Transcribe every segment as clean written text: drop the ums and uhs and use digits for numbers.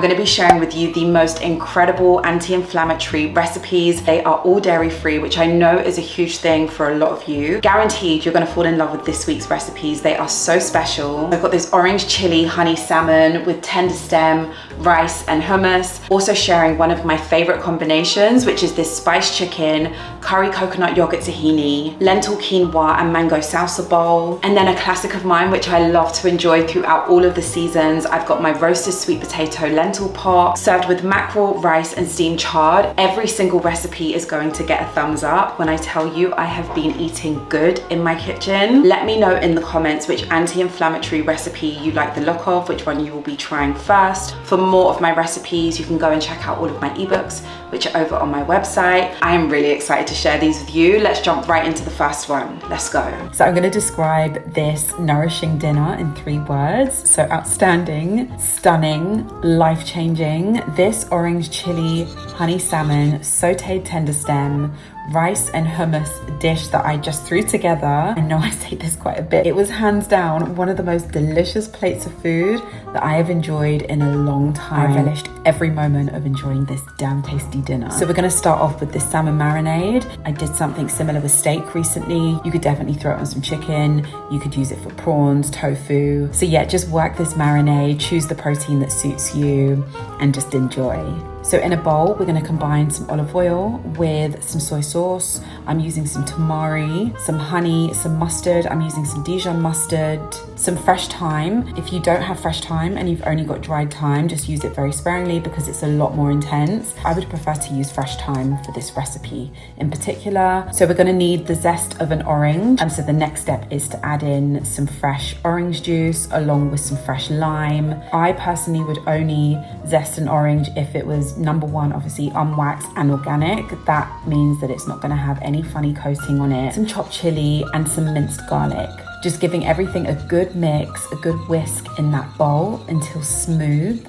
I'm going to be sharing with you the most incredible anti-inflammatory recipes. They are all dairy-free, which I know is a huge thing for a lot of you. Guaranteed you're going to fall in love with this week's recipes. They are so special. I've got this orange chili honey salmon with tender stem, rice and hummus. Also sharing one of my favorite combinations, which is this spiced chicken, curry coconut yogurt tahini, lentil quinoa and mango salsa bowl. And then a classic of mine, which I love to enjoy throughout all of the seasons. I've got my roasted sweet potato lentil pot served with mackerel, rice and steamed chard. Every single recipe is going to get a thumbs up when I tell you I have been eating good in my kitchen. Let me know in the comments which anti-inflammatory recipe you like the look of, which one you will be trying first. For more of my recipes, you can go and check out all of my ebooks, which are over on my website. I am really excited to share these with you. Let's jump right into the first one. Let's go. So I'm going to describe this nourishing dinner in 3 words. So outstanding, stunning, life-changing. This orange chili honey salmon, sauteed tender stem, rice and hummus dish that I just threw together. I know I say this quite a bit. It was hands down one of the most delicious plates of food that I have enjoyed in a long time. I relished every moment of enjoying this damn tasty dinner. So we're going to start off with this salmon marinade. I did something similar with steak recently. You could definitely throw it on some chicken. You could use it for prawns, tofu. So yeah, just work this marinade, choose the protein that suits you and just enjoy. So in a bowl, we're going to combine some olive oil with some soy sauce. I'm using some tamari, some honey, some mustard. I'm using some Dijon mustard, some fresh thyme. If you don't have fresh thyme and you've only got dried thyme, just use it very sparingly because it's a lot more intense. I would prefer to use fresh thyme for this recipe in particular. So we're going to need the zest of an orange. So the next step is to add in some fresh orange juice along with some fresh lime. I personally would only zest an orange if it was number one, obviously unwaxed and organic. That means that it's not going to have any funny coating on it. Some chopped chili and some minced garlic. Just giving everything a good mix, a good whisk in that bowl until smooth.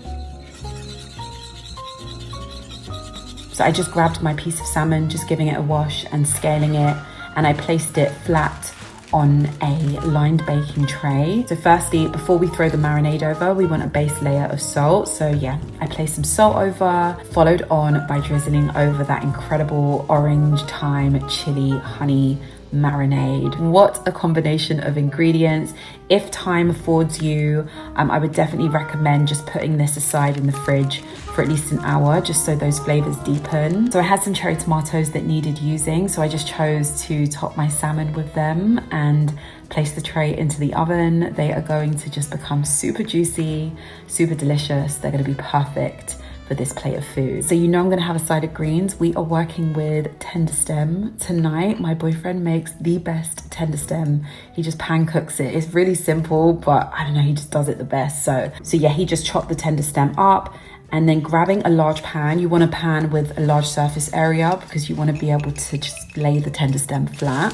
So I just grabbed my piece of salmon, just giving it a wash and scaling it, and I placed it flat on a lined baking tray. So firstly, before we throw the marinade over, we want a base layer of salt. So yeah, I placed some salt over, followed on by drizzling over that incredible orange, thyme, chili, honey marinade. What a combination of ingredients. If time affords you, I would definitely recommend just putting this aside in the fridge for at least an hour, just so those flavors deepen. So I had some cherry tomatoes that needed using, so I just chose to top my salmon with them and place the tray into the oven. They are going to just become super juicy, super delicious. They're going to be perfect for this plate of food. So you know I'm gonna have a side of greens. We are working with tender stem tonight. My boyfriend makes the best tender stem. He just pan cooks it. It's really simple, but I don't know, he just does it the best. So yeah, he just chopped the tender stem up, and then grabbing a large pan. You want a pan with a large surface area because you want to be able to just lay the tender stem flat.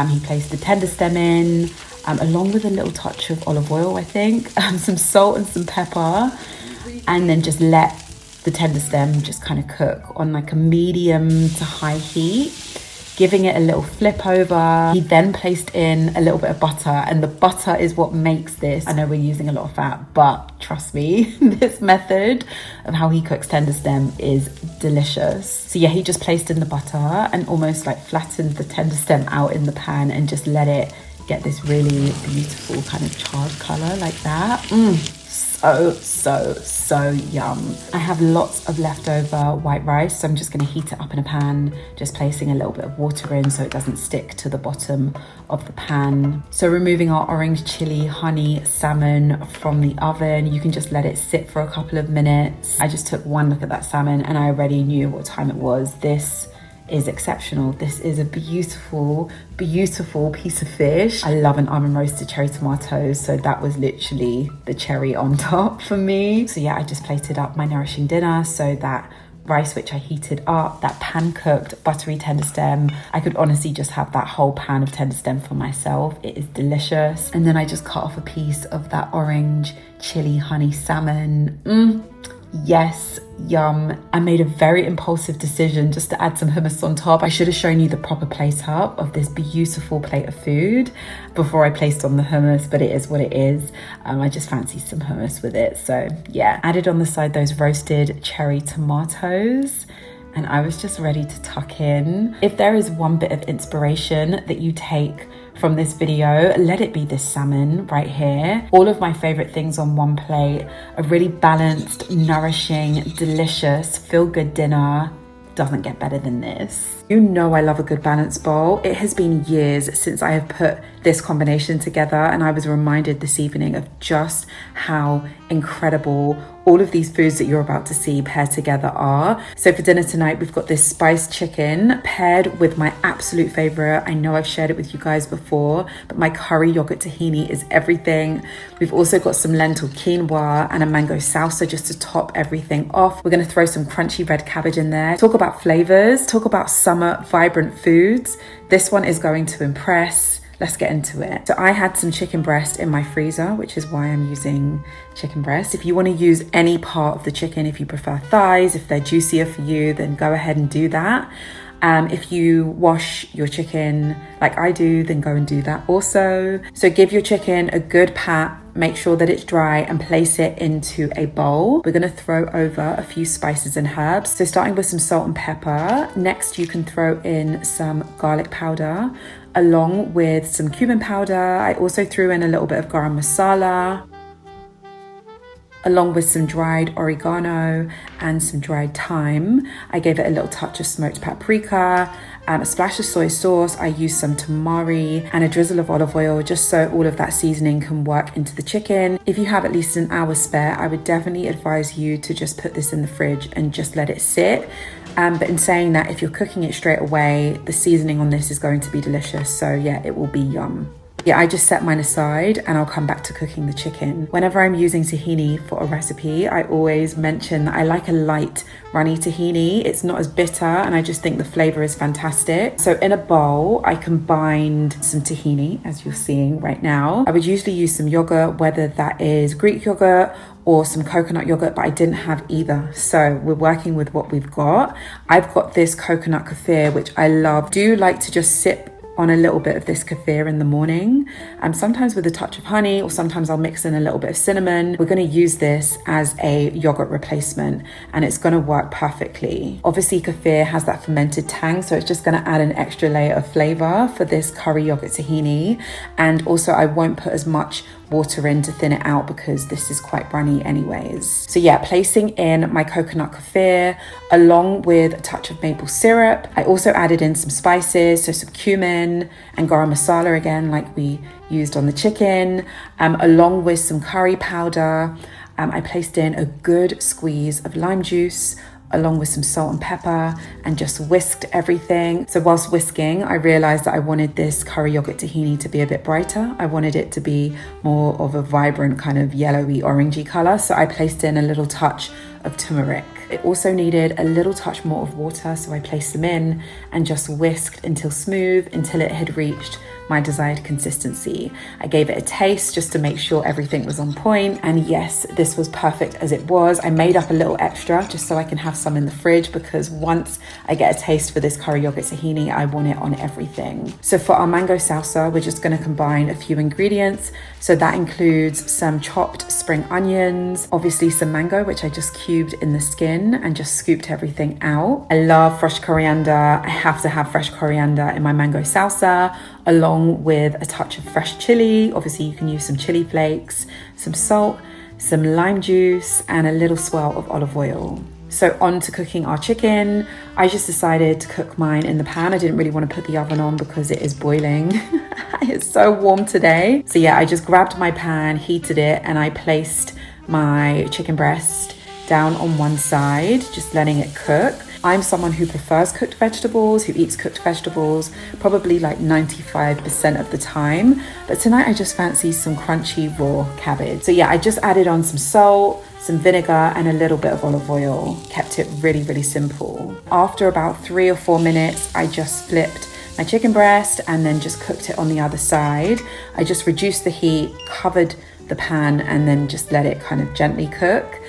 He placed the tender stem in, along with a little touch of olive oil, I think, some salt and some pepper, and then just let the tender stem just kind of cook on like a medium to high heat, giving it a little flip over. He then placed in a little bit of butter, and the butter is what makes this. I know we're using a lot of fat, but trust me, this method of how he cooks tender stem is delicious. So yeah, he just placed in the butter and almost like flattened the tender stem out in the pan and just let it get this really beautiful kind of charred color like that. So yum. I have lots of leftover white rice, so I'm just going to heat it up in a pan, just placing a little bit of water in so it doesn't stick to the bottom of the pan. So removing our orange chili honey salmon from the oven, you can just let it sit for a couple of minutes. I just took one look at that salmon and I already knew what time it was. This is exceptional. This is a beautiful, beautiful piece of fish. I love an oven roasted cherry tomatoes, so that was literally the cherry on top for me. So yeah, I just plated up my nourishing dinner. So that rice which I heated up, that pan cooked buttery tender stem, I could honestly just have that whole pan of tender stem for myself. It is delicious. And then I just cut off a piece of that orange chili honey salmon. Yes, yum. I made a very impulsive decision just to add some hummus on top. I should have shown you the proper place up of this beautiful plate of food before I placed on the hummus, but it is what it is. I just fancy some hummus with it. So yeah, added on the side those roasted cherry tomatoes, and I was just ready to tuck in. If there is one bit of inspiration that you take from this video, let it be this salmon right here. All of my favorite things on one plate, a really balanced, nourishing, delicious, feel-good dinner. Doesn't get better than this. You know I love a good balanced bowl. It has been years since I have put this combination together, and I was reminded this evening of just how incredible all of these foods that you're about to see paired together are. So for dinner tonight, we've got this spiced chicken paired with my absolute favorite. I know I've shared it with you guys before, but my curry yogurt tahini is everything. We've also got some lentil quinoa and a mango salsa just to top everything off. We're gonna throw some crunchy red cabbage in there. Talk about flavors, talk about summer vibrant foods. This one is going to impress. Let's get into it. So I had some chicken breast in my freezer, which is why I'm using chicken breast. If you want to use any part of the chicken, if you prefer thighs, if they're juicier for you, then go ahead and do that. If you wash your chicken like I do, then go and do that also. So give your chicken a good pat, make sure that it's dry, and place it into a bowl. We're gonna throw over a few spices and herbs. So starting with some salt and pepper. Next, you can throw in some garlic powder along with some cumin powder. I also threw in a little bit of garam masala, along with some dried oregano and some dried thyme. I gave it a little touch of smoked paprika, a splash of soy sauce. I used some tamari and a drizzle of olive oil just so all of that seasoning can work into the chicken. If you have at least an hour spare, I would definitely advise you to just put this in the fridge and just let it sit. But in saying that, if you're cooking it straight away, the seasoning on this is going to be delicious. So yeah, it will be yum. Yeah, I just set mine aside and I'll come back to cooking the chicken. Whenever I'm using tahini for a recipe, I always mention that I like a light, runny tahini. It's not as bitter and I just think the flavor is fantastic. So in a bowl, I combined some tahini, as you're seeing right now. I would usually use some yogurt, whether that is Greek yogurt or some coconut yogurt, but I didn't have either. So we're working with what we've got. I've got this coconut kefir, which I love. Do like to just sip on a little bit of this kefir in the morning, sometimes with a touch of honey, or sometimes I'll mix in a little bit of cinnamon. We're going to use this as a yogurt replacement and it's going to work perfectly. Obviously kefir has that fermented tang, so it's just going to add an extra layer of flavor for this curry yogurt tahini. And also I won't put as much water in to thin it out because this is quite runny anyways. So yeah, placing in my coconut kefir along with a touch of maple syrup. I also added in some spices, so some cumin and garam masala again, like we used on the chicken, along with some curry powder. I placed in a good squeeze of lime juice, along with some salt and pepper, and just whisked everything. So whilst whisking, I realized that I wanted this curry yogurt tahini to be a bit brighter. I wanted it to be more of a vibrant kind of yellowy orangey color. So I placed in a little touch of turmeric. It also needed a little touch more of water, so I placed them in and just whisked until smooth, until it had reached my desired consistency. I gave it a taste just to make sure everything was on point, and yes, this was perfect as it was. I made up a little extra just so I can have some in the fridge, because once I get a taste for this curry yogurt tahini, I want it on everything. So for our mango salsa, we're just going to combine a few ingredients. So that includes some chopped spring onions, obviously some mango, which I just cubed in the skin and just scooped everything out. I love fresh coriander. I have to have fresh coriander in my mango salsa, along with a touch of fresh chili. Obviously you can use some chili flakes, some salt, some lime juice, and a little swirl of olive oil. So on to cooking our chicken. I just decided to cook mine in the pan. I didn't really want to put the oven on because it is boiling. It's so warm today. So yeah, I just grabbed my pan, heated it, and I placed my chicken breast down on one side, just letting it cook. I'm someone who prefers cooked vegetables, who eats cooked vegetables, probably like 95% of the time. But tonight I just fancy some crunchy raw cabbage. So yeah, I just added on some salt, some vinegar, and a little bit of olive oil. Kept it really, really simple. After about 3 or 4 minutes, I just flipped my chicken breast and then just cooked it on the other side. I just reduced the heat, covered the pan, and then just let it kind of gently cook.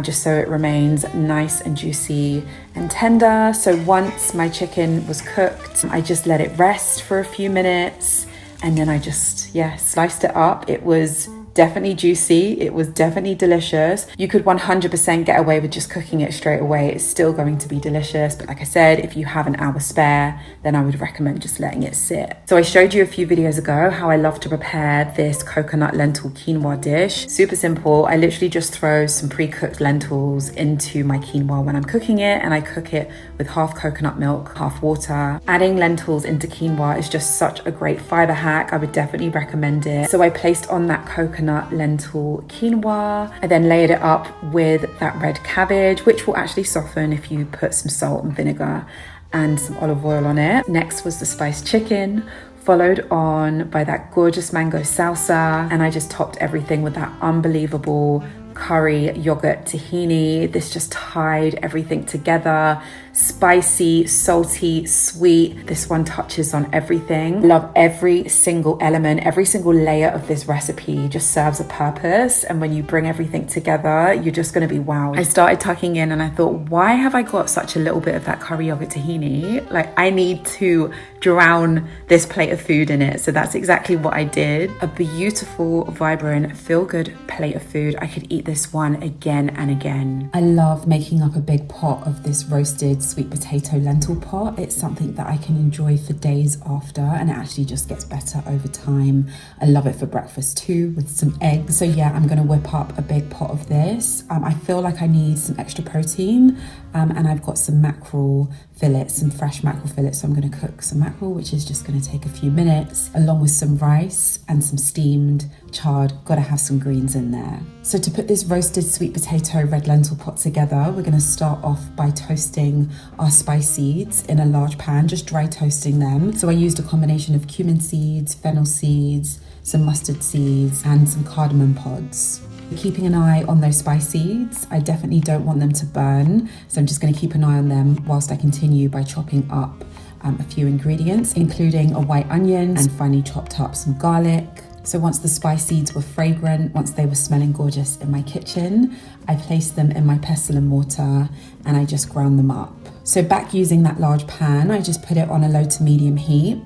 just so it remains nice and juicy and tender. So once my chicken was cooked, I just let it rest for a few minutes, and then I just, sliced it up. It was definitely juicy. It was definitely delicious. You could 100% get away with just cooking it straight away. It's still going to be delicious. But like I said, if you have an hour spare, then I would recommend just letting it sit. So I showed you a few videos ago how I love to prepare this coconut lentil quinoa dish. Super simple. I literally just throw some pre-cooked lentils into my quinoa when I'm cooking it, and I cook it with half coconut milk, half water. Adding lentils into quinoa is just such a great fiber hack. I would definitely recommend it. So I placed on that coconut lentil quinoa. I then layered it up with that red cabbage, which will actually soften if you put some salt and vinegar and some olive oil on it. Next was the spiced chicken, followed on by that gorgeous mango salsa, and I just topped everything with that unbelievable curry yogurt tahini. This just tied everything together. Spicy, salty, sweet. This one touches on everything. Love every single element, every single layer of this recipe just serves a purpose. And when you bring everything together, you're just gonna be wowed. I started tucking in and I thought, why have I got such a little bit of that curry yogurt tahini? Like, I need to drown this plate of food in it. So that's exactly what I did. A beautiful, vibrant, feel-good plate of food. I could eat this one again and again. I love making up a big pot of this roasted sweet potato lentil pot. It's something that I can enjoy for days after, and it actually just gets better over time. I love it for breakfast too, with some eggs. So yeah, I'm gonna whip up a big pot of this. I feel like I need some extra protein, and I've got some mackerel fillets, some fresh mackerel fillets. So I'm gonna cook some mackerel, which is just gonna take a few minutes, along with some rice and some steamed chard. Gotta have some greens in there. So to put this roasted sweet potato red lentil pot together, we're gonna start off by toasting our spice seeds in a large pan, just dry toasting them. So I used a combination of cumin seeds, fennel seeds, some mustard seeds, and some cardamom pods. Keeping an eye on those spice seeds. I definitely don't want them to burn, so I'm just going to keep an eye on them whilst I continue by chopping up a few ingredients, including a white onion and finely chopped up some garlic. So once the spice seeds were fragrant, once they were smelling gorgeous in my kitchen, I placed them in my pestle and mortar and I just ground them up. So back using that large pan, I just put it on a low to medium heat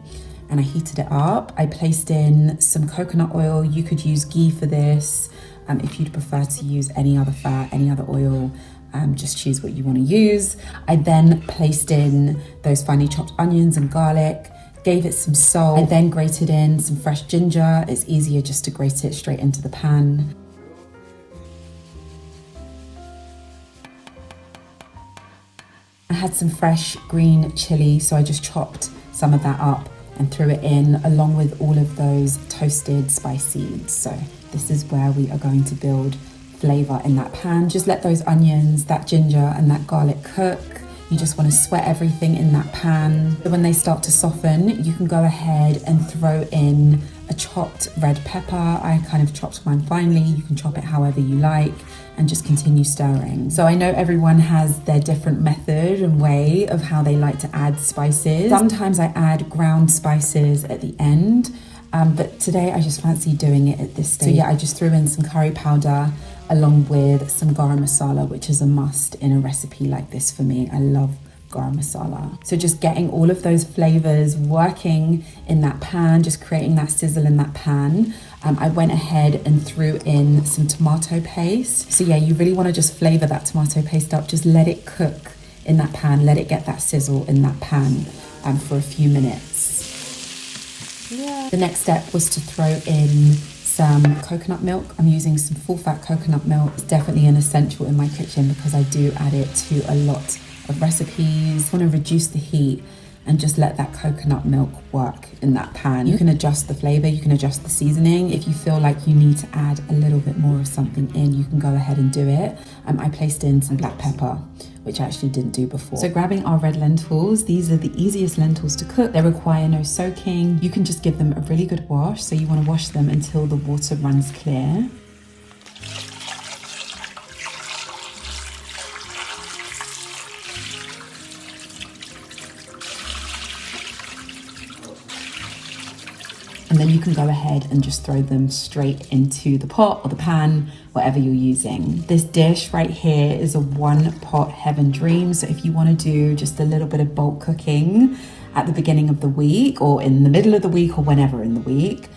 and I heated it up. I placed in some coconut oil. You could use ghee for this. If you'd prefer to use any other fat, any other oil, just choose what you want to use. I then placed in those finely chopped onions and garlic, gave it some salt. I then grated in some fresh ginger. It's easier just to grate it straight into the pan. I had some fresh green chilli, so I just chopped some of that up and threw it in along with all of those toasted spice seeds. So this is where we are going to build flavor in that pan. Just let those onions, that ginger and that garlic cook. You just want to sweat everything in that pan. So when they start to soften, you can go ahead and throw in a chopped red pepper. I kind of chopped mine finely. You can chop it however you like and just continue stirring. So I know everyone has their different method and way of how they like to add spices. Sometimes I add ground spices at the end, but today I just fancy doing it at this stage. So yeah, I just threw in some curry powder along with some garam masala, which is a must in a recipe like this for me. I love garam masala. So just getting all of those flavors working in that pan, just creating that sizzle in that pan. I went ahead and threw in some tomato paste. So yeah, you really want to just flavor that tomato paste up. Just let it cook in that pan. Let it get that sizzle in that pan for a few minutes. Yeah. The next step was to throw in some coconut milk. I'm using some full fat coconut milk. It's definitely an essential in my kitchen because I do add it to a lot of recipes. I want to reduce the heat and just let that coconut milk work in that pan. You can adjust the flavor, you can adjust the seasoning. If you feel like you need to add a little bit more of something in, you can go ahead and do it. I placed in some black pepper, which I actually didn't do before. So grabbing our red lentils, these are the easiest lentils to cook. They require no soaking. You can just give them a really good wash. So you want to wash them until the water runs clear. And then you can go ahead and just throw them straight into the pot or the pan whatever you're using. This dish right here is a one pot heaven dream. So if you want to do just a little bit of bulk cooking at the beginning of the week or in the middle of the week or whenever in the week,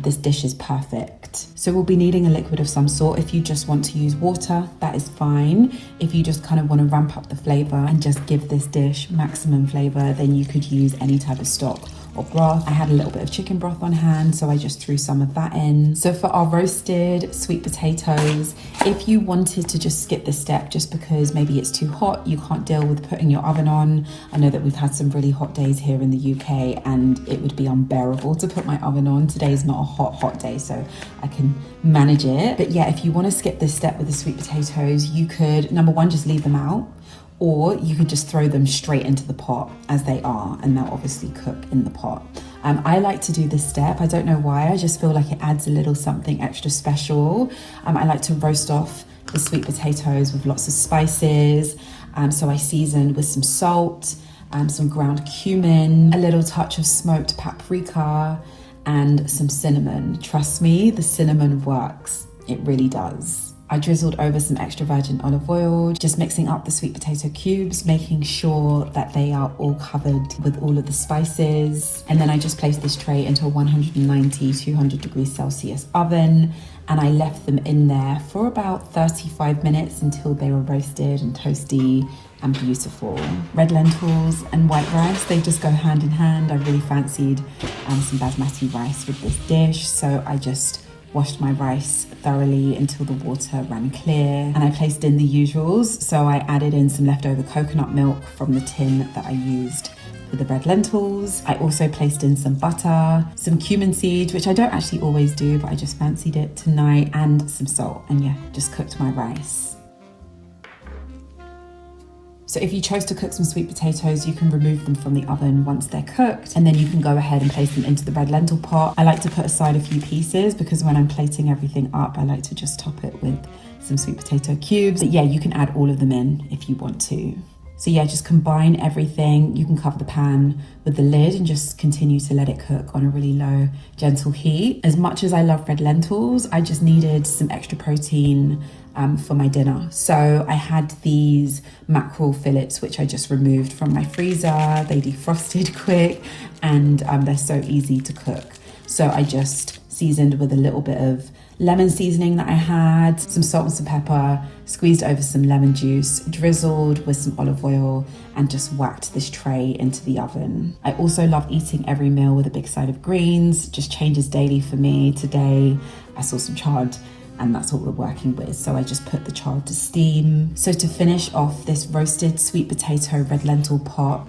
this dish is perfect. So we'll be needing a liquid of some sort. If you just want to use water, that is fine. If you just kind of want to ramp up the flavor and just give this dish maximum flavor, then you could use any type of stock or broth. I had a little bit of chicken broth on hand, so I just threw some of that in. So for our roasted sweet potatoes, if you wanted to just skip this step just because maybe it's too hot, you can't deal with putting your oven on. I know that we've had some really hot days here in the UK and it would be unbearable to put my oven on. Today's not a hot day, so I can manage it. But yeah, if you want to skip this step with the sweet potatoes, you could, number one, just leave them out. Or you could just throw them straight into the pot as they are, and they'll obviously cook in the pot. I like to do this step. I don't know why, I just feel like it adds a little something extra special. I like to roast off the sweet potatoes with lots of spices. So I seasoned with some salt, some ground cumin, a little touch of smoked paprika, and some cinnamon. Trust me, the cinnamon works. It really does. I drizzled over some extra virgin olive oil, just mixing up the sweet potato cubes, making sure that they are all covered with all of the spices. And then I just placed this tray into a 190, 200 degrees Celsius oven, and I left them in there for about 35 minutes until they were roasted and toasty and beautiful. Red lentils and white rice, they just go hand in hand. I really fancied some basmati rice with this dish, so I just washed my rice thoroughly until the water ran clear, and I placed in the usuals. So I added in some leftover coconut milk from the tin that I used for the red lentils. I also placed in some butter, some cumin seeds, which I don't actually always do, but I just fancied it tonight, and some salt, and yeah, just cooked my rice. So if you chose to cook some sweet potatoes, you can remove them from the oven once they're cooked, and then you can go ahead and place them into the red lentil pot. I like to put aside a few pieces because when I'm plating everything up, I like to just top it with some sweet potato cubes. But yeah, you can add all of them in if you want to. So yeah, just combine everything. You can cover the pan with the lid and just continue to let it cook on a really low, gentle heat. As much as I love red lentils, I just needed some extra protein for my dinner. So I had these mackerel fillets, which I just removed from my freezer. They defrosted quick, and they're so easy to cook. So I just seasoned with a little bit of lemon seasoning that I had, some salt and some pepper, squeezed over some lemon juice, drizzled with some olive oil, and just whacked this tray into the oven. I also love eating every meal with a big side of greens, just changes daily for me. Today I saw some chard, and that's what we're working with. So I just put the chard to steam. So to finish off this roasted sweet potato red lentil pot,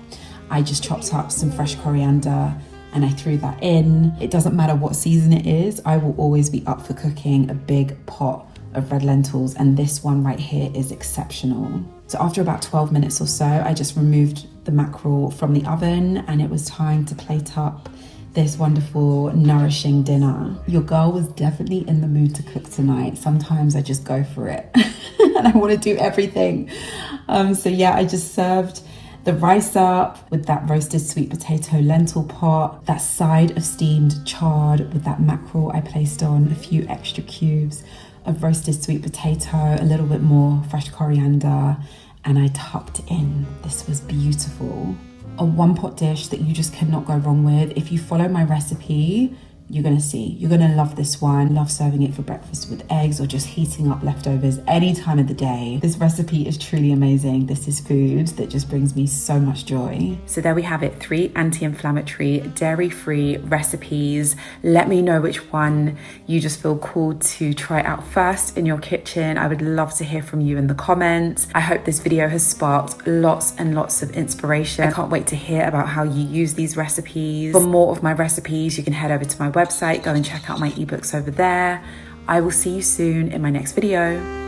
I just chopped up some fresh coriander and I threw that in. It doesn't matter what season it is, I will always be up for cooking a big pot of red lentils, and this one right here is exceptional. So after about 12 minutes or so, I just removed the mackerel from the oven, and it was time to plate up this wonderful, nourishing dinner. Your girl was definitely in the mood to cook tonight. Sometimes I just go for it and I want to do everything. So yeah, I just served the rice up with that roasted sweet potato lentil pot, that side of steamed chard with that mackerel I placed on, a few extra cubes of roasted sweet potato, a little bit more fresh coriander, and I tucked in. This was beautiful. A one pot dish that you just cannot go wrong with. If you follow my recipe, you're gonna love this one. Love serving it for breakfast with eggs or just heating up leftovers any time of the day. This recipe is truly amazing. This is food that just brings me so much joy. So there we have it, 3 anti-inflammatory, dairy-free recipes. Let me know which one you just feel called to try out first in your kitchen. I would love to hear from you in the comments. I hope this video has sparked lots and lots of inspiration. I can't wait to hear about how you use these recipes. For more of my recipes, you can head over to my website, go and check out my ebooks over there. I will see you soon in my next video.